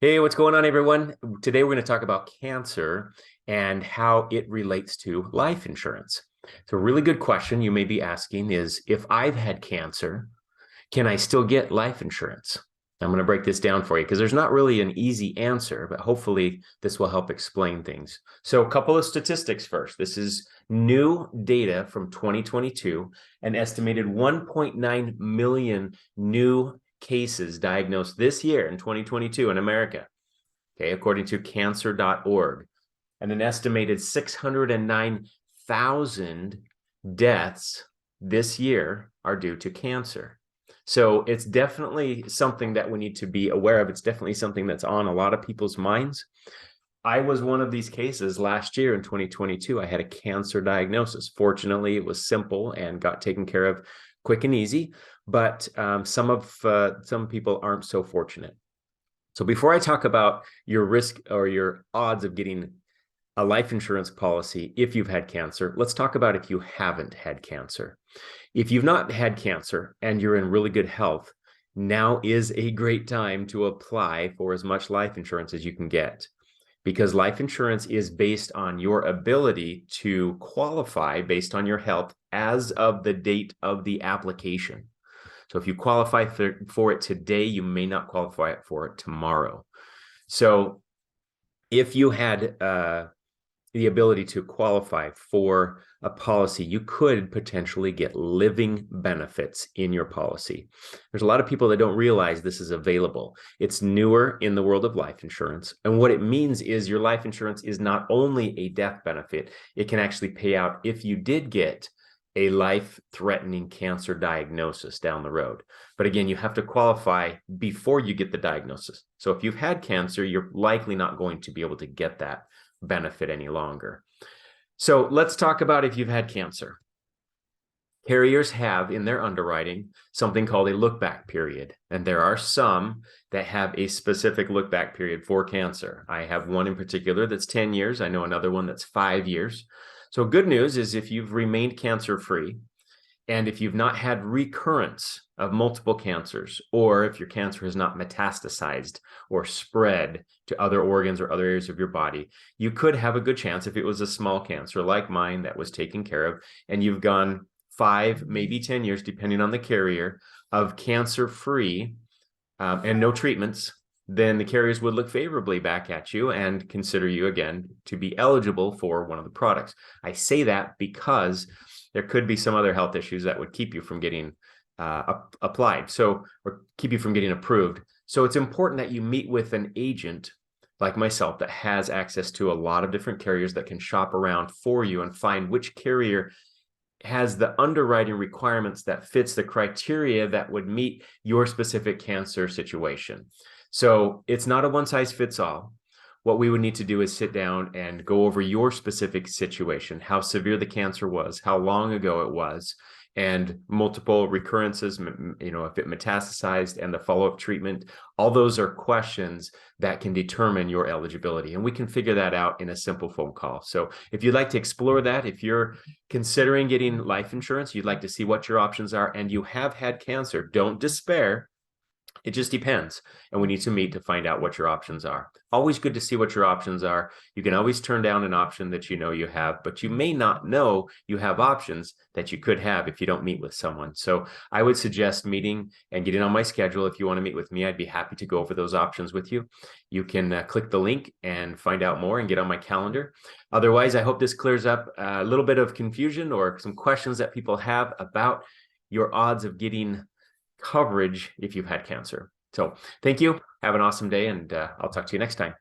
Hey, what's going on, everyone? Today, we're going to talk about cancer and how it relates to life insurance. So, a really good question you may be asking is, if I've had cancer, can I still get life insurance? I'm going to break this down for you because there's not really an easy answer, but hopefully this will help explain things. So, a couple of statistics first. This is new data from 2022, an estimated 1.9 million new cases diagnosed this year in 2022 in America, okay, according to cancer.org, and an estimated 609,000 deaths this year are due to cancer. So it's definitely something that we need to be aware of. It's definitely something that's on a lot of people's minds. I was one of these cases last year in 2022. I had a cancer diagnosis. Fortunately, it was simple and got taken care of quick and easy, but some people aren't so fortunate. So before I talk about your risk or your odds of getting a life insurance policy if you've had cancer, let's talk about if you haven't had cancer. If you've not had cancer and you're in really good health, now is a great time to apply for as much life insurance as you can get, because life insurance is based on your ability to qualify based on your health as of the date of the application. So if you qualify for it today, you may not qualify for it tomorrow. So if you had the ability to qualify for a policy, you could potentially get living benefits in your policy. There's a lot of people that don't realize this is available. It's newer in the world of life insurance. And what it means is your life insurance is not only a death benefit, it can actually pay out if you did get a life-threatening cancer diagnosis down the road. But again, you have to qualify before you get the diagnosis. So if you've had cancer, you're likely not going to be able to get that benefit any longer. So let's talk about if you've had cancer. Carriers have in their underwriting something called a look-back period, and there are some that have a specific look-back period for cancer. I have one in particular that's 10 years. I know another one that's 5 years. So good news is if you've remained cancer-free, and if you've not had recurrence of multiple cancers, or if your cancer has not metastasized or spread to other organs or other areas of your body, you could have a good chance, if it was a small cancer like mine that was taken care of, and you've gone 5, maybe 10 years, depending on the carrier, of cancer-free and no treatments, then the carriers would look favorably back at you and consider you again to be eligible for one of the products. I say that because there could be some other health issues that would keep you from getting applied, or keep you from getting approved. So it's important that you meet with an agent like myself that has access to a lot of different carriers that can shop around for you and find which carrier has the underwriting requirements that fits the criteria that would meet your specific cancer situation. So it's not a one-size-fits-all. What we would need to do is sit down and go over your specific situation, how severe the cancer was, how long ago it was, and multiple recurrences, if it metastasized, and the follow-up treatment. All those are questions that can determine your eligibility, and we can figure that out in a simple phone call. So if you'd like to explore that, if you're considering getting life insurance, you'd like to see what your options are, and you have had cancer, don't despair. It just depends, and we need to meet to find out what your options are. Always good to see what your options are. You can always turn down an option that you know you have, but you may not know you have options that you could have if you don't meet with someone. So I would suggest meeting and getting on my schedule. If you want to meet with me, I'd be happy to go over those options with you. You can click the link and find out more and get on my calendar. Otherwise, I hope this clears up a little bit of confusion or some questions that people have about your odds of getting coverage if you've had cancer. So thank you. Have an awesome day, and I'll talk to you next time.